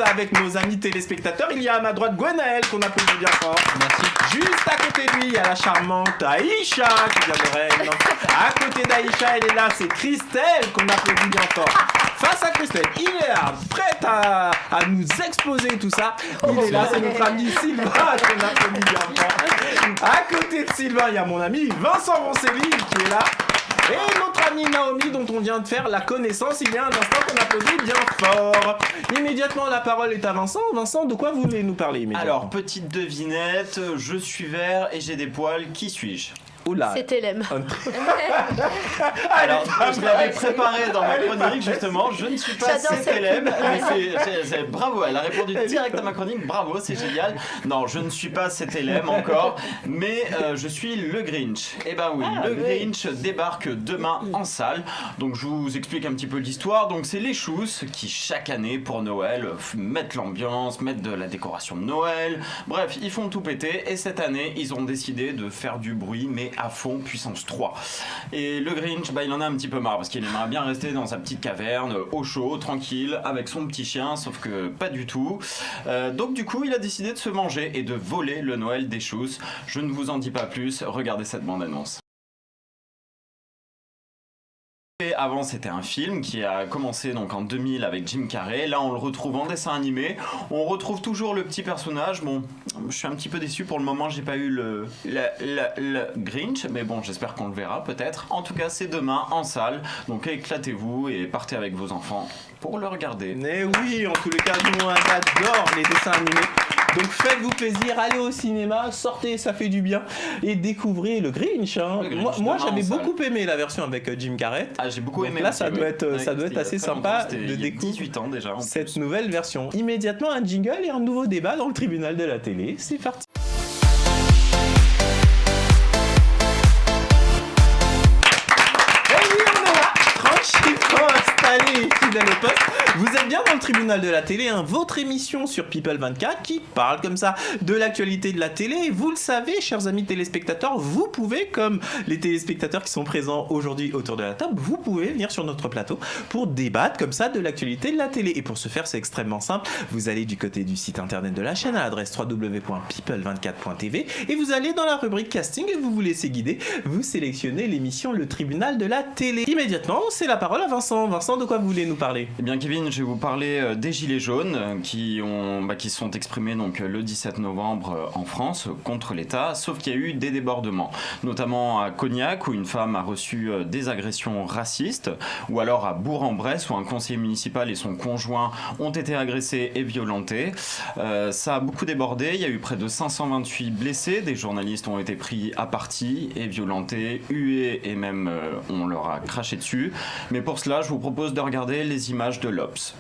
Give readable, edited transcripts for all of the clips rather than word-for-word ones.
ça avec nos amis téléspectateurs. Il y a à ma droite Gwenaël qu'on applaudit bien fort. Merci. Juste à côté de lui, il y a la charmante Aïcha qui vient de Rennes. À côté d'Aïcha, elle est là, c'est Christelle qu'on applaudit bien fort. Face à Christelle, il est là, prête à nous exploser tout ça. Il est là, c'est notre ami Sylvain qu'on applaudit bien fort. À côté de Sylvain, il y a mon ami Vincent Roncelli qui est là. Et notre amie Naomi dont on vient de faire la connaissance il y a un instant qu'on applaudit bien fort. Immédiatement la parole est à Vincent. Vincent, de quoi vous voulez nous parler immédiatement? Alors, petite devinette, je suis vert et j'ai des poils, qui suis-je? Oula. C'était l'aime. Alors, je l'avais préparé dans ma chronique justement, je ne suis pas J'adore CTLM, mais bravo, elle a répondu direct à ma chronique, bravo, c'est génial. Non, je ne suis pas CTLM encore, mais je suis le Grinch. Eh ben oui, le Grinch débarque demain en salle, donc je vous explique un petit peu l'histoire. Donc c'est les Chousses qui chaque année pour Noël mettent l'ambiance, mettent de la décoration de Noël, bref, ils font tout péter et cette année ils ont décidé de faire du bruit mais à fond, puissance 3. Et le Grinch, il en a un petit peu marre parce qu'il aimerait bien rester dans sa petite caverne, au chaud, tranquille, avec son petit chien, sauf que pas du tout. Donc du coup, il a décidé de se venger et de voler le Noël des Chousses. Je ne vous en dis pas plus, regardez cette bande-annonce. Avant c'était un film qui a commencé donc en 2000 avec Jim Carrey, là on le retrouve en dessin animé, on retrouve toujours le petit personnage. Bon, je suis un petit peu déçu pour le moment, j'ai pas eu le Grinch, mais bon j'espère qu'on le verra peut-être. En tout cas c'est demain en salle, donc éclatez-vous et partez avec vos enfants pour le regarder. Mais oui, en tous les cas nous on adore les dessins animés. Donc faites-vous plaisir, allez au cinéma, sortez, ça fait du bien et découvrez le Grinch. Hein. Le Grinch moi j'avais salle. beaucoup aimé la version avec Jim Carrey. Ah, j'ai beaucoup aimé. Là aussi, ça doit être, ouais. ça doit être assez sympa de découvrir 18 ans déjà. cette nouvelle version. Immédiatement un jingle et un nouveau débat dans le tribunal de la télé. C'est parti. Allez, fidèle au poste, vous êtes bien dans le tribunal de la télé, hein, votre émission sur People 24 qui parle comme ça de l'actualité de la télé. Et vous le savez, chers amis téléspectateurs, vous pouvez, comme les téléspectateurs qui sont présents aujourd'hui autour de la table, vous pouvez venir sur notre plateau pour débattre comme ça de l'actualité de la télé. Et pour ce faire, c'est extrêmement simple. Vous allez du côté du site internet de la chaîne à l'adresse www.people24.tv et vous allez dans la rubrique casting et vous vous laissez guider. Vous sélectionnez l'émission Le Tribunal de la télé. Immédiatement, c'est la parole à Vincent. Vincent, de quoi vous voulez nous parler? Eh bien Kevin, je vais vous parler des Gilets jaunes qui se sont exprimés donc, le 17 novembre en France contre l'État, sauf qu'il y a eu des débordements, notamment à Cognac où une femme a reçu des agressions racistes, ou alors à Bourg-en-Bresse où un conseiller municipal et son conjoint ont été agressés et violentés. Ça a beaucoup débordé, il y a eu près de 528 blessés, des journalistes ont été pris à partie et violentés, hués et même on leur a craché dessus. Mais pour cela, je vous propose de regarder les images de l'Obs.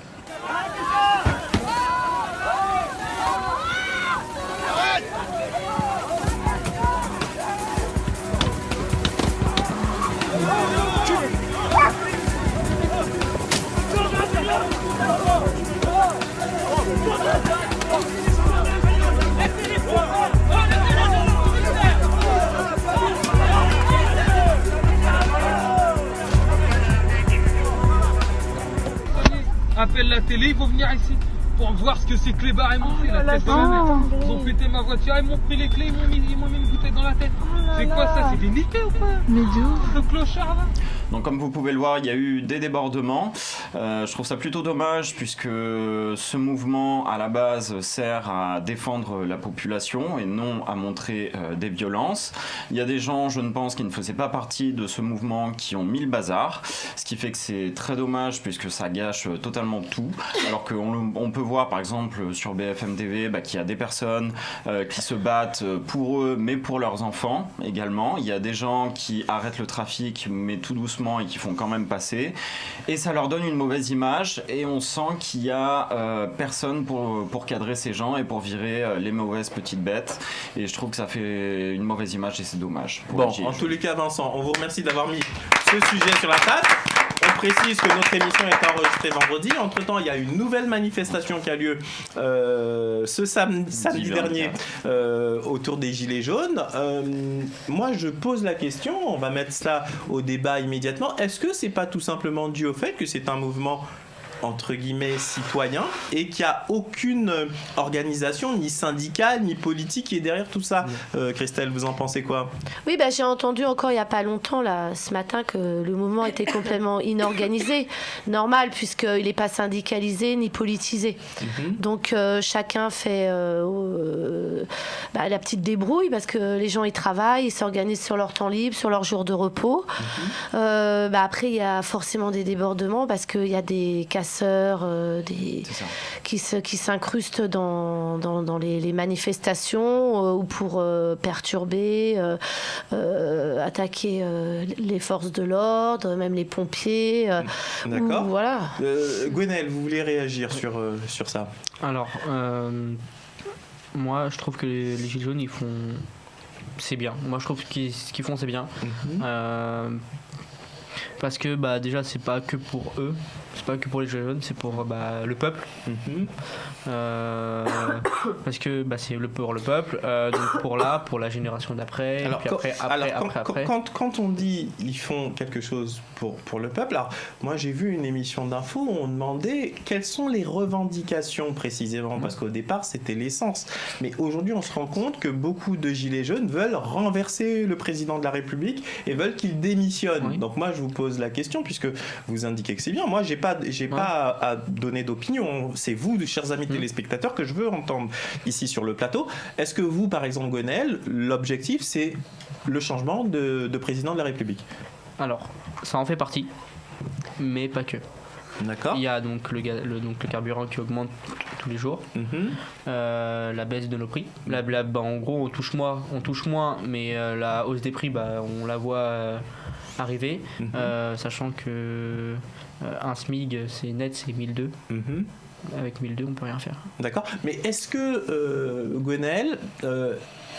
Appelle la télé, ils vont venir ici pour voir ce que ces clébards m'ont fait, la tête de ma mère. Ils ont pété ma voiture, ils m'ont pris les clés, ils m'ont mis une bouteille dans la tête. C'est quoi ça? C'est des niqués ou quoi? Mais d'où? Le clochard là? Donc comme vous pouvez le voir, il y a eu des débordements. Je trouve ça plutôt dommage puisque ce mouvement à la base sert à défendre la population et non à montrer des violences. Il y a des gens, je ne pense, qui ne faisaient pas partie de ce mouvement qui ont mis le bazar, ce qui fait que c'est très dommage puisque ça gâche totalement tout. Alors qu'on peut voir par exemple sur BFM TV qu'il y a des personnes qui se battent pour eux mais pour leurs enfants également. Il y a des gens qui arrêtent le trafic mais tout doucement et qui font quand même passer et ça leur donne une mauvaise image et on sent qu'il y a personne pour cadrer ces gens et pour virer les mauvaises petites bêtes et je trouve que ça fait une mauvaise image et c'est dommage. Bon, en tous les cas Vincent, on vous remercie d'avoir mis ce sujet sur la table. On précise que notre émission est enregistrée vendredi. Entre-temps, il y a une nouvelle manifestation qui a lieu ce samedi dernier autour des Gilets jaunes. Moi, je pose la question, on va mettre cela au débat immédiatement. Est-ce que c'est pas tout simplement dû au fait que c'est un mouvement entre guillemets citoyen et qu'il n'y a aucune organisation, ni syndicale, ni politique qui est derrière tout ça. Christelle, vous en pensez quoi ? Oui, j'ai entendu encore il n'y a pas longtemps, là, ce matin, que le mouvement était complètement inorganisé. Normal, puisqu'il n'est pas syndicalisé ni politisé. Donc chacun fait la petite débrouille, parce que les gens ils travaillent, ils s'organisent sur leur temps libre, sur leur jour de repos. Après, il y a forcément des débordements, parce qu'il y a des casseurs qui s'incrustent dans les manifestations ou pour perturber, attaquer les forces de l'ordre, même les pompiers. D'accord. Voilà. Gwenaëlle, vous voulez réagir sur ça ? Alors, moi, je trouve que les Gilets jaunes, c'est bien. Moi, je trouve ce qu'ils font, c'est bien. Parce que déjà, c'est pas que pour eux, c'est pas que pour les Gilets jaunes, c'est pour le peuple. Parce que c'est pour le peuple, donc pour la génération d'après. Alors, puis après. Quand on dit ils font quelque chose pour le peuple, alors moi j'ai vu une émission d'info où on demandait quelles sont les revendications précisément, parce qu'au départ c'était l'essence. Mais aujourd'hui on se rend compte que beaucoup de Gilets jaunes veulent renverser le président de la République et veulent qu'il démissionne. Oui. Donc moi je vous pose la question, puisque vous indiquez que c'est bien. Moi j'ai pas à donner d'opinion. C'est vous, chers amis téléspectateurs, que je veux entendre ici sur le plateau. Est-ce que vous, par exemple, Gwenaëlle, l'objectif c'est le changement de président de la République ? Alors, ça en fait partie, mais pas que. D'accord. Il y a donc le carburant qui augmente tous les jours, la baisse de nos prix. En gros, on touche moins, mais la hausse des prix, on la voit arriver, sachant que un SMIG, c'est 1002. Avec 1002, on peut rien faire. D'accord. Mais est-ce que, Gwenaëlle,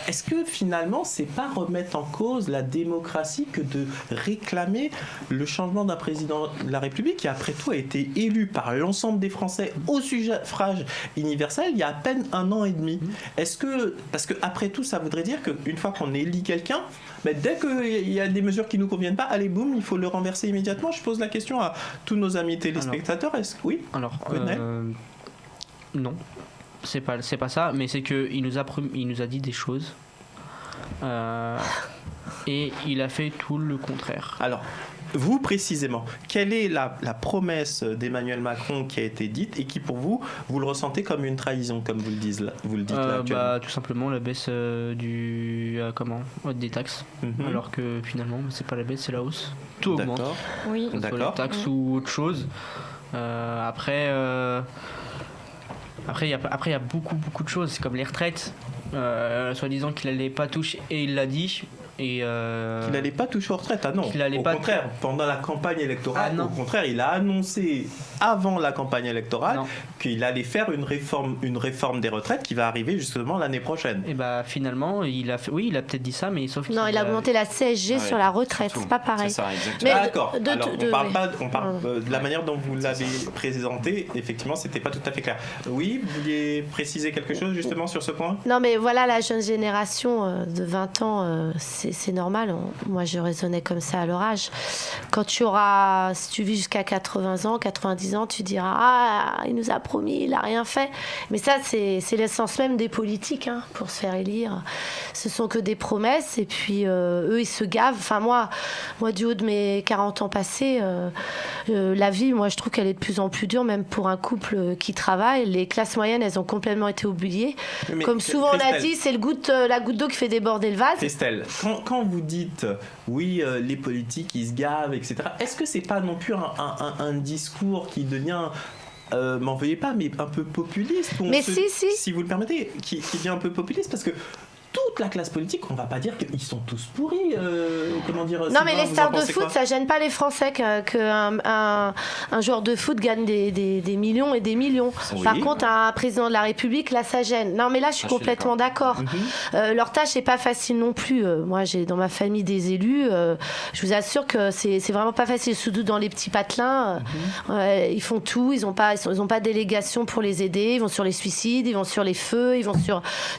est-ce que finalement, c'est pas remettre en cause la démocratie que de réclamer le changement d'un président de la République qui, après tout, a été élu par l'ensemble des Français au suffrage universel il y a à peine 1 an et demi. Est-ce que, parce que après tout, ça voudrait dire qu'une fois qu'on élit quelqu'un, dès qu'il y a des mesures qui nous conviennent pas, allez boum, il faut le renverser immédiatement. Je pose la question à tous nos amis téléspectateurs. Oui. Alors, non. C'est pas ça, mais c'est qu'il nous a dit des choses et il a fait tout le contraire. Alors, vous précisément, quelle est la promesse d'Emmanuel Macron qui a été dite et qui pour vous le ressentez comme une trahison, comme vous le dites là actuellement ? Tout simplement la baisse des taxes, alors que finalement c'est pas la baisse, c'est la hausse. Tout augmente. Oui. D'accord. Les taxes ou autre chose. Après, il y a beaucoup de choses. C'est comme les retraites. Soi-disant qu'il n'allait pas toucher, et il l'a dit. Qu'il n'allait pas toucher aux retraites. Ah non. Au contraire, pendant la campagne électorale, au contraire, il a annoncé avant la campagne électorale qu'il allait faire une réforme des retraites qui va arriver justement l'année prochaine. Et finalement, il a peut-être dit ça, mais sauf il a augmenté la CSG sur la retraite. C'est pas pareil. C'est ça, exactement. D'accord. On parle de la manière dont vous l'avez présenté. Effectivement, c'était pas tout à fait clair. Oui, vous vouliez préciser quelque chose justement sur ce point ? Non, mais voilà, la jeune génération de 20 ans, c'est normal. Moi, je raisonnais comme ça à leur âge. Si tu vis jusqu'à 80 ans, 90 ans, tu diras il nous a promis, il n'a rien fait. Mais ça, c'est l'essence même des politiques, pour se faire élire. Ce sont que des promesses, et puis eux, ils se gavent. Enfin, moi, du haut de mes 40 ans passés, la vie, moi, je trouve qu'elle est de plus en plus dure, même pour un couple qui travaille. Les classes moyennes, elles ont complètement été oubliées. Comme souvent on a dit, c'est la goutte d'eau qui fait déborder le vase. Christelle, quand vous dites oui, les politiques ils se gavent, etc., est-ce que c'est pas non plus un discours qui devient m'en veuillez pas, mais un peu populiste, si vous le permettez, qui devient un peu populiste, parce que toute la classe politique, on va pas dire qu'ils sont tous pourris. Non, mais les stars de foot, ça gêne pas les Français qu'un joueur de foot gagne des millions et des millions. Oui. Par contre, un président de la République, là, ça gêne. Non, mais là, je suis complètement d'accord. Leur tâche n'est pas facile non plus. Moi, j'ai dans ma famille des élus. Je vous assure que c'est vraiment pas facile. Surtout dans les petits patelins, ils font tout. Ils ont pas de délégation pour les aider. Ils vont sur les suicides, ils vont sur les feux, ils vont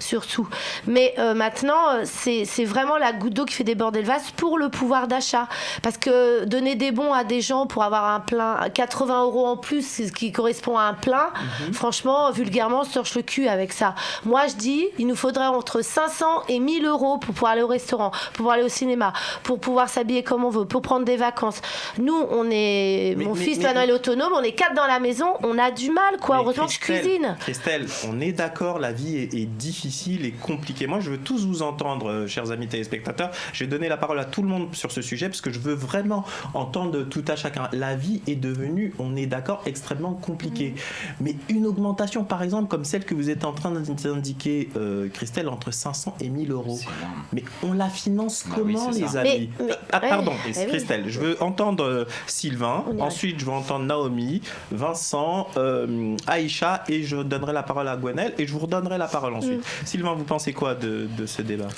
sur tout. Mais maintenant, c'est vraiment la goutte d'eau qui fait déborder le vase pour le pouvoir d'achat. Parce que donner des bons à des gens pour avoir un plein, 80 € en plus, ce qui correspond à un plein, franchement, vulgairement, on se torche le cul avec ça. Moi, je dis, il nous faudrait entre 500 et 1000 € pour pouvoir aller au restaurant, pour pouvoir aller au cinéma, pour pouvoir s'habiller comme on veut, pour prendre des vacances. Nous, mon fils maintenant il est autonome, on est 4 dans la maison, on a du mal, quoi. Heureusement que je cuisine. Christelle, on est d'accord, la vie est difficile et compliquée. Moi, je veux tous vous entendre, chers amis téléspectateurs. Je vais donner la parole à tout le monde sur ce sujet parce que je veux vraiment entendre tout à chacun. La vie est devenue, on est d'accord, extrêmement compliquée. Mais une augmentation, par exemple, comme celle que vous êtes en train d'indiquer, Christelle, entre 500 et 1000 €. Mais on la finance comment, les amis? Pardon, Christelle, je veux entendre Sylvain. Ensuite, je veux entendre Naomi, Vincent, Aïcha, et je donnerai la parole à Gwenelle et je vous redonnerai la parole ensuite. Sylvain, vous pensez quoi de ce débat?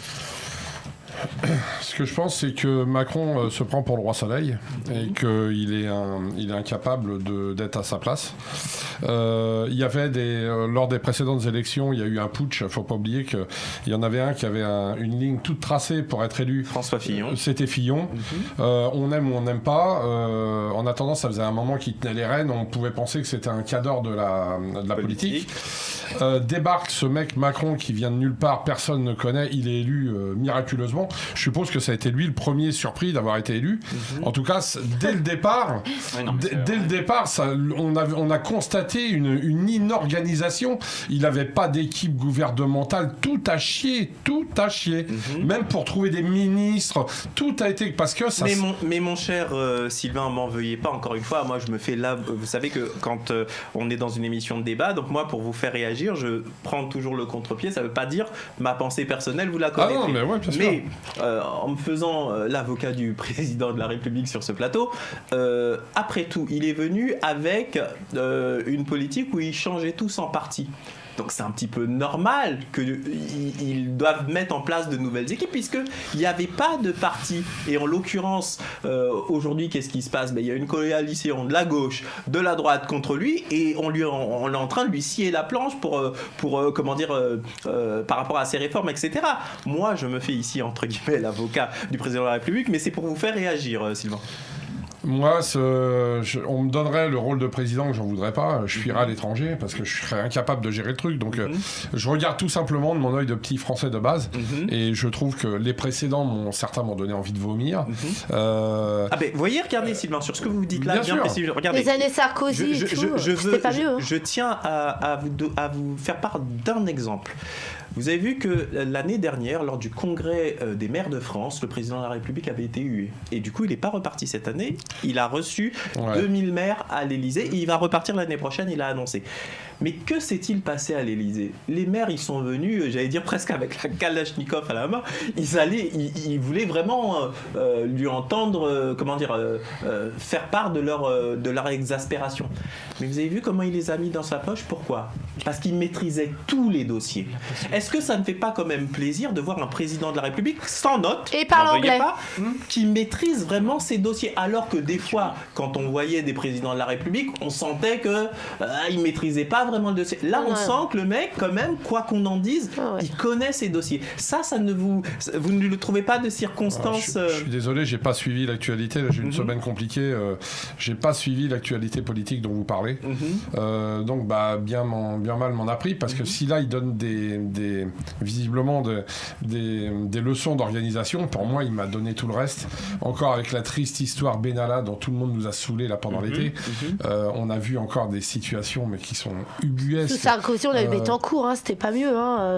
Ce que je pense, c'est que Macron se prend pour le roi Soleil et qu'il est incapable d'être à sa place. Il y avait lors des précédentes élections, il y a eu un putsch. Il ne faut pas oublier qu'il y en avait un qui avait une ligne toute tracée pour être élu. François Fillon. C'était Fillon. On aime ou on n'aime pas. En attendant, ça faisait un moment qu'il tenait les rênes. On pouvait penser que c'était un cadre de la politique. Débarque ce mec Macron qui vient de nulle part, personne ne connaît. Il est élu miraculeusement. Je suppose que ça a été lui le premier surpris d'avoir été élu. En tout cas, dès le départ, on a constaté une inorganisation. Il n'avait pas d'équipe gouvernementale. Tout a chié. Même pour trouver des ministres, tout a été parce que ça. Mais mon cher Sylvain, m'en veuillez pas. Encore une fois, moi je me fais là. Vous savez que quand on est dans une émission de débat, donc moi pour vous faire réagir, je prends toujours le contre-pied. Ça veut pas dire ma pensée personnelle, vous la connaissez. Ah non, mais ouais, bien sûr. Mais en me faisant l'avocat du président de la République sur ce plateau, après tout, il est venu avec une politique où il changeait tous en parti. Donc c'est un petit peu normal qu'ils doivent mettre en place de nouvelles équipes puisqu'il n'y avait pas de parti. Et en l'occurrence, aujourd'hui, qu'est-ce qui se passe? Il y a une coalition de la gauche, de la droite contre lui et on est en train de lui scier la planche pour comment dire, par rapport à ses réformes, etc. Moi, je me fais ici, entre guillemets, l'avocat du président de la République, mais c'est pour vous faire réagir, Sylvain. Moi, on me donnerait le rôle de président que j'en voudrais pas. Je fuirais à l'étranger parce que je serais incapable de gérer le truc. Donc, je regarde tout simplement de mon œil de petit français de base. Et je trouve que les précédents, certains m'ont donné envie de vomir. Vous voyez, regardez, Sylvain, sur ce que vous dites là, bien précis. Regardez. Les années Sarkozy et tout, c'était pas mieux. Je tiens à vous faire part d'un exemple. Vous avez vu que l'année dernière, lors du congrès des maires de France, le président de la République avait été hué. Et du coup, il n'est pas reparti cette année. Il a reçu 2000 maires à l'Élysée et il va repartir l'année prochaine, il a annoncé. Mais que s'est-il passé à l'Élysée? Les maires, ils sont venus, j'allais dire presque avec la Kalachnikov à la main. Ils voulaient vraiment lui entendre, faire part de leur exaspération. Mais vous avez vu comment il les a mis dans sa poche? Pourquoi? Parce qu'il maîtrisait tous les dossiers. Est-ce que ça ne fait pas quand même plaisir de voir un président de la République sans note, et parle anglais, qui maîtrise vraiment ses dossiers? Alors que des fois, quand on voyait des présidents de la République, on sentait qu'ils ne maîtrisaient pas vraiment le dossier. Là, on sent que le mec, quand même, quoi qu'on en dise, il connaît ses dossiers. Ça vous ne le trouvez pas de circonstance? Je suis désolé, j'ai pas suivi l'actualité. J'ai eu une semaine compliquée. J'ai pas suivi l'actualité politique dont vous parlez. Donc, bien mal m'en a pris parce que si là, il donne visiblement des leçons d'organisation, pour moi, il m'a donné tout le reste. Encore avec la triste histoire Benalla dont tout le monde nous a saoulés là pendant l'été. On a vu encore des situations mais qui sont ubuesques. Sous Sarkozy, on a eu Bettencourt, c'était pas mieux.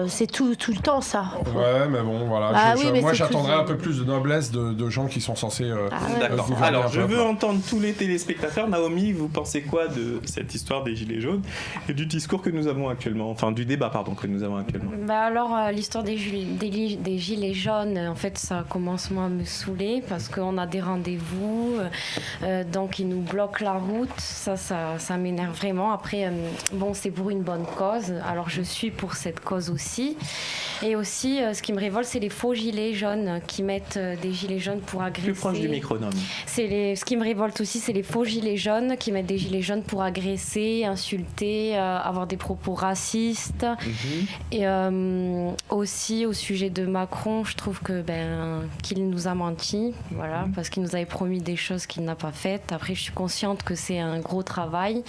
C'est tout le temps ça. Ouais, mais bon, voilà. Moi, j'attendrais un peu plus de noblesse de gens qui sont censés. D'accord. Alors, je veux entendre tous les téléspectateurs. Naomi, vous pensez quoi de cette histoire des Gilets jaunes et du discours que nous avons actuellement, enfin du débat, pardon, que nous avons actuellement? L'histoire des Gilets jaunes, en fait, ça commence moi à me saouler parce qu'on a des rendez-vous, donc ils nous bloquent la route. Ça m'énerve vraiment. Après, bon, c'est pour une bonne cause. Alors je suis pour cette cause aussi. Et aussi, ce qui me révolte, c'est les faux gilets jaunes qui mettent des gilets jaunes pour agresser. Plus proche du micro, Naomi. Ce qui me révolte aussi, c'est les faux gilets jaunes qui mettent des gilets jaunes pour agresser, insulter, avoir des propos racistes. Et aussi, au sujet de Macron, je trouve que qu'il nous a menti, voilà, parce qu'il nous avait promis des choses qu'il n'a pas faites. Après, je suis consciente que c'est un gros travail.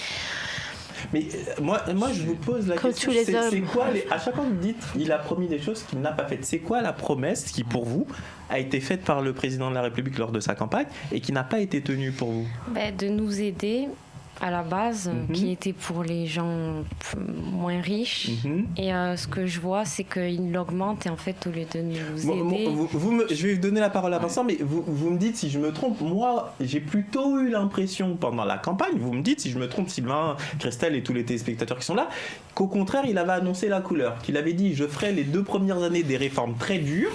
Mais moi, je vous pose la Comme question, tous les c'est hommes. quoi à chaque fois que vous dites il a promis des choses qu'il n'a pas faites, c'est quoi la promesse qui pour vous a été faite par le président de la République lors de sa campagne et qui n'a pas été tenue pour vous? De nous aider à la base, qui était pour les gens moins riches. Et ce que je vois, c'est qu'il l'augmente et en fait, au lieu de nous aider... Je vais vous donner la parole à Vincent, mais vous me dites si je me trompe. Moi, j'ai plutôt eu l'impression pendant la campagne, vous me dites si je me trompe, Sylvain, Christelle et tous les téléspectateurs qui sont là, qu'au contraire, il avait annoncé la couleur, qu'il avait dit je ferai les 2 premières années des réformes très dures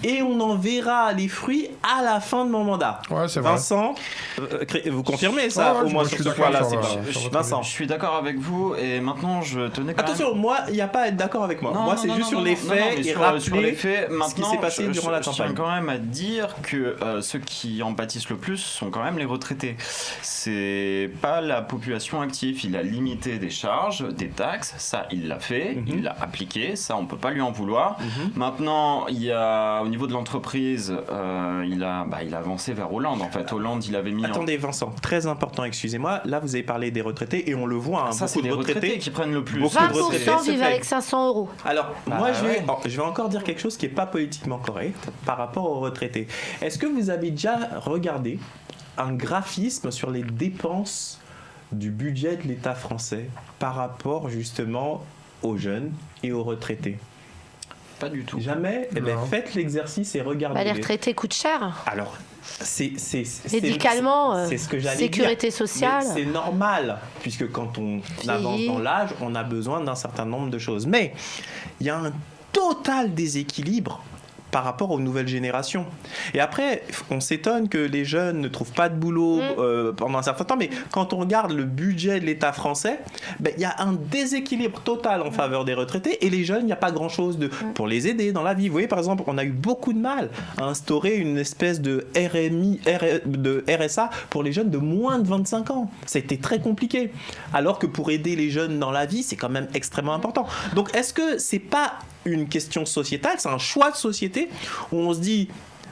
et on en verra les fruits à la fin de mon mandat. Ouais, c'est vrai. Vincent, vous confirmez ça, au moins sur ce point-là. Vincent. Je suis d'accord avec vous et maintenant je tenais quand Attention, moi, il n'y a pas à être d'accord avec moi. Moi, c'est juste sur les faits et sur rappeler les faits, ce qui s'est passé durant la Je campagne. tiens quand même à dire que ceux qui en pâtissent le plus sont quand même les retraités. C'est pas la population active. Il a limité des charges, des taxes, ça il l'a fait, il l'a appliqué, ça on peut pas lui en vouloir. Maintenant, il y a au niveau de l'entreprise, il a avancé vers Hollande. En fait, Hollande, il avait mis. Attendez, Vincent, très important, excusez-moi. Là, vous avez parlé des retraités et on le voit. Ça, c'est les retraités qui prennent le plus. 20% vivent avec 500 €. Alors, moi, je vais encore dire quelque chose qui n'est pas politiquement correct par rapport aux retraités. Est-ce que vous avez déjà regardé un graphisme sur les dépenses du budget de l'État français par rapport justement aux jeunes et aux retraités? Pas du tout. Jamais. Eh bien, faites l'exercice et regardez. Les retraités coûtent cher. Alors, c'est médicalement, c'est ce que j'allais sécurité dire. sociale. Mais c'est normal, puisque quand on avance dans l'âge, on a besoin d'un certain nombre de choses. Mais il y a un total déséquilibre par rapport aux nouvelles générations. Et après, on s'étonne que les jeunes ne trouvent pas de boulot pendant un certain temps, mais quand on regarde le budget de l'État français, il y a un déséquilibre total en faveur des retraités, et les jeunes, il n'y a pas grand-chose pour les aider dans la vie. Vous voyez, par exemple, on a eu beaucoup de mal à instaurer une espèce de RSA pour les jeunes de moins de 25 ans. C'était très compliqué. Alors que pour aider les jeunes dans la vie, c'est quand même extrêmement important. Donc, est-ce que c'est pas une question sociétale, c'est un choix de société où on se dit,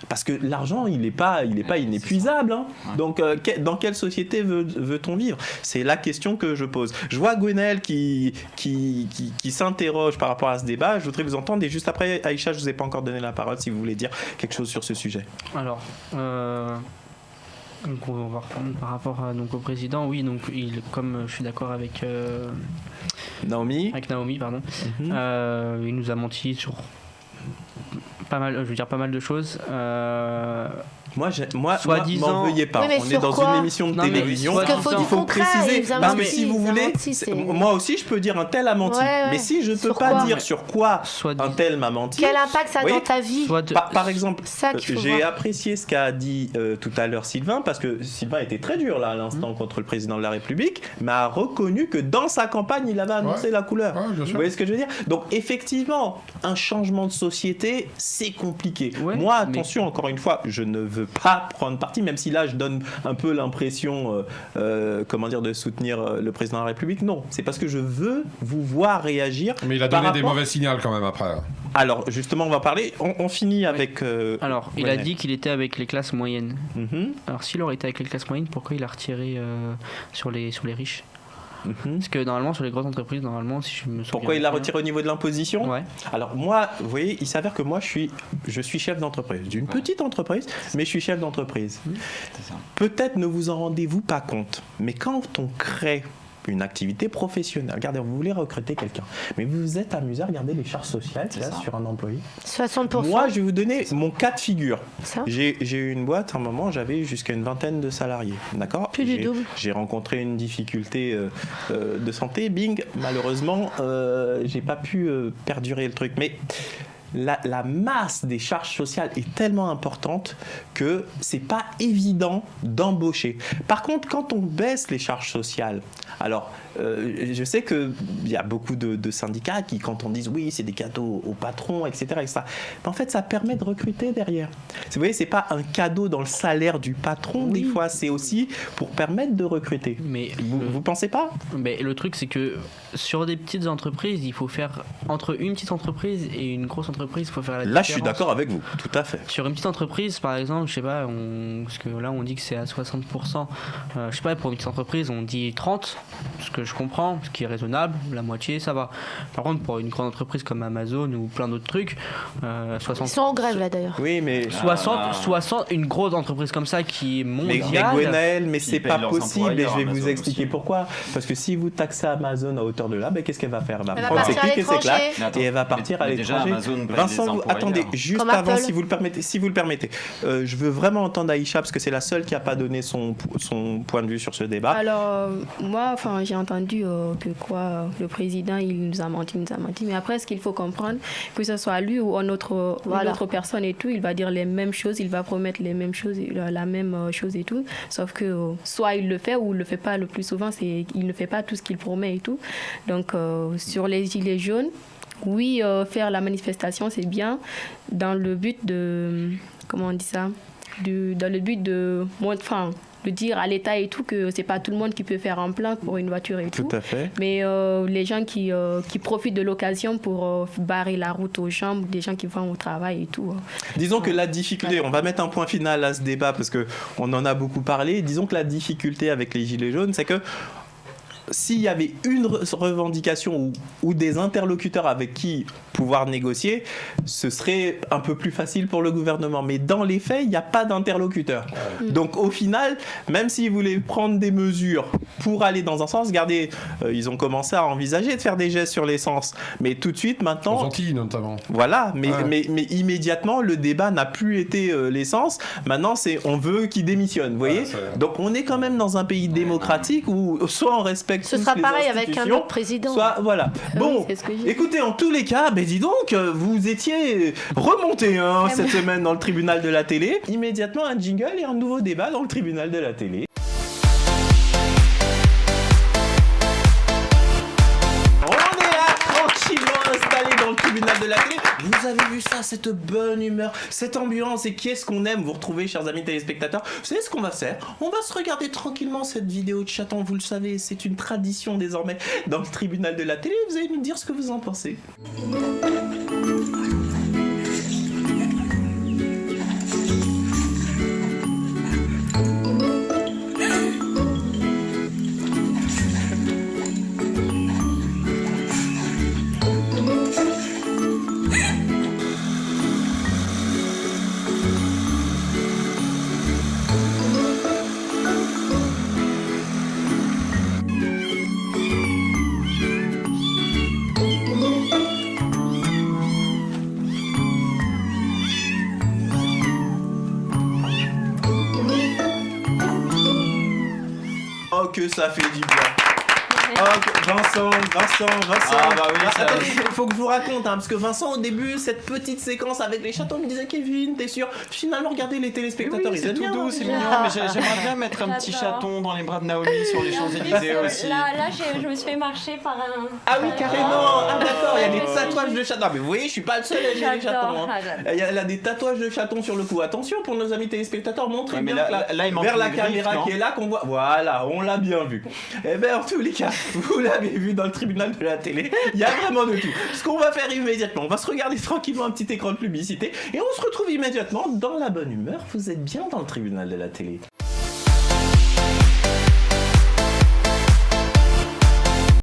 parce que l'argent il n'est pas inépuisable, hein. Donc dans quelle société veut-on vivre? C'est la question que je pose. Je vois Gwenaëlle qui s'interroge par rapport à ce débat. Je voudrais vous entendre, et juste après, Aïcha, je ne vous ai pas encore donné la parole si vous voulez dire quelque chose sur ce sujet. Alors donc on va reprendre par rapport au président. Oui, donc comme je suis d'accord avec Naomi, pardon. Il nous a menti sur pas mal de choses. Moi, m'en veuillez pas. Oui, on est dans une émission de télévision. Il faut préciser. Parce que si vous voulez, moi aussi, je peux dire un tel a menti. Ouais. Mais si je ne peux pas dire sur quoi un tel m'a menti. Quel impact ça a dans ta vie? Par exemple, j'ai voir. apprécié ce qu'a dit tout à l'heure Sylvain, parce que Sylvain était très dur là à l'instant contre le président de la République, mais a reconnu que dans sa campagne, il avait annoncé la couleur. Vous voyez ce que je veux dire? Donc effectivement, un changement de société, c'est compliqué. Moi, attention, encore une fois, je ne veux pas prendre parti, même si là je donne un peu l'impression de soutenir le président de la République. Non, c'est parce que je veux vous voir réagir. Mais il a donné des mauvais signaux quand même après. Alors justement, on va parler, on finit avec alors il a dit qu'il était avec les classes moyennes. Mm-hmm. Alors s'il aurait été avec les classes moyennes, pourquoi il a retiré sur les riches? Parce que normalement, sur les grosses entreprises, si je me souviens. Pourquoi il l'a retiré au niveau de l'imposition? Ouais. Alors moi, vous voyez, il s'avère que moi, je suis chef d'entreprise, d'une petite entreprise, mais je suis chef d'entreprise. Peut-être ne vous en rendez-vous pas compte, mais quand on crée une activité professionnelle, regardez, vous voulez recruter quelqu'un, mais vous vous êtes amusé à regarder les charges sociales qu'il y a sur un employé. 60%. Moi, je vais vous donner mon cas de figure. J'ai eu une boîte, à un moment, j'avais jusqu'à une vingtaine de salariés. D'accord? Plus du double. J'ai rencontré une difficulté de santé, bing, malheureusement, j'ai pas pu perdurer le truc. Mais la masse des charges sociales est tellement importante que c'est pas évident d'embaucher. Par contre, quand on baisse les charges sociales, alors je sais qu'il y a beaucoup de syndicats qui, quand on dit oui, c'est des cadeaux aux patrons, etc., etc., mais en fait, ça permet de recruter derrière. Vous voyez, c'est pas un cadeau dans le salaire du patron, des fois, c'est aussi pour permettre de recruter. Mais vous pensez pas ? Mais le truc, c'est que sur des petites entreprises, il faut faire entre une petite entreprise et une grosse entreprise, il faut faire la différence. Là, je suis d'accord avec vous, tout à fait. Sur une petite entreprise, par exemple, je sais pas, parce que là, on dit que c'est à 60%. Je sais pas, pour une petite entreprise, on dit 30%, ce que je comprends, ce qui est raisonnable, la moitié, ça va. Par contre, pour une grande entreprise comme Amazon ou plein d'autres trucs, 60%. Ils sont en grève là d'ailleurs. Oui, mais 60, une grosse entreprise comme ça qui est mondiale. Mais Gwenaël, mais c'est pas payent leurs possible, et je vais employeurs, vous Amazon expliquer aussi. pourquoi. Parce que si vous taxez Amazon à hauteur de là, ben qu'est-ce qu'elle va faire ? Elle va Elle va prendre ses partir à clics et ses l'étranger. claques, et elle va partir à Mais déjà, l'étranger. Amazon paye Vincent, des employeurs. attendez, juste Comme avant, Apple. si vous le permettez, je veux vraiment entendre Aïcha, parce que c'est la seule qui n'a pas donné son point de vue sur ce débat. Alors, moi, j'ai entendu que le président, il nous a menti. Mais après, ce qu'il faut comprendre, que ce soit lui ou une autre personne et tout, il va dire les mêmes choses, il va promettre les mêmes choses, la même chose et tout. Sauf que soit il le fait ou il le fait pas. Le plus souvent, il ne fait pas tout ce qu'il promet et tout. Donc, sur les gilets jaunes, oui, faire la manifestation, c'est bien, dans le but de... Comment on dit ça ? Dans le but de dire à l'État et tout que c'est pas tout le monde qui peut faire un plein pour une voiture et tout. Tout à fait. Mais les gens qui profitent de l'occasion pour barrer la route aux gens, des gens qui vont au travail et tout. Disons que la difficulté, on va mettre un point final à ce débat parce qu'on en a beaucoup parlé, disons que la difficulté avec les gilets jaunes, c'est que s'il y avait une revendication ou des interlocuteurs avec qui pouvoir négocier, ce serait un peu plus facile pour le gouvernement. Mais dans les faits, il n'y a pas d'interlocuteur. Donc au final, même s'ils voulaient prendre des mesures pour aller dans un sens, regardez, ils ont commencé à envisager de faire des gestes sur l'essence. Mais tout de suite, maintenant... Aux Antilles, notamment. Voilà, mais immédiatement, le débat n'a plus été l'essence. Maintenant, c'est on veut qu'il démissionne, vous voyez ? Donc on est quand même dans un pays démocratique où soit on respecte Ce tous sera les pareil avec un institutions, autre président. soit voilà. Bon, oui, c'est ce que j'ai. écoutez, en tous les cas, dis donc, vous étiez remonté cette semaine dans le tribunal de la télé. Immédiatement, un jingle et un nouveau débat dans le tribunal de la télé. On est là, tranquillement installé dans le tribunal de la télé. Vous avez vu ça, cette bonne humeur, cette ambiance, et qui est-ce qu'on aime vous retrouver, chers amis téléspectateurs. Vous savez ce qu'on va faire ? On va se regarder tranquillement cette vidéo de chaton, vous le savez, c'est une tradition désormais dans le tribunal de la télé. Vous allez nous dire ce que vous en pensez. Oh, que ça fait du bien. Oh, Vincent. Ah, bah oui, ça- Attendez, il faut que je vous raconte, parce que Vincent, au début, cette petite séquence avec les chatons, me disait Kevin, t'es sûr ? Finalement, regardez les téléspectateurs, Oui, ils c'est aiment tout bien. doux, c'est mignon, mais j'aimerais bien mettre un petit J'adore. chaton dans les bras de Naomi sur les Champs-Élysées aussi. Là, je me suis fait marcher par un. Ah oui, carrément. Ah d'accord, il y a des tatouages de chatons. Mais vous voyez, je suis pas le seul à aimer les J'adore. chatons. Il y a des tatouages de chatons sur le cou. Attention pour nos amis téléspectateurs, montrez Ouais, mais bien là, là, il manque vers la les griffes, caméra non qui est là qu'on voit. Voilà, on l'a bien vu. Eh bien, en tous les cas, vous l'avez vu dans le tribunal de la télé, il y a vraiment de tout. Ce qu'on va faire immédiatement, on va se regarder tranquillement un petit écran de publicité et on se retrouve immédiatement dans la bonne humeur. Vous êtes bien dans le tribunal de la télé.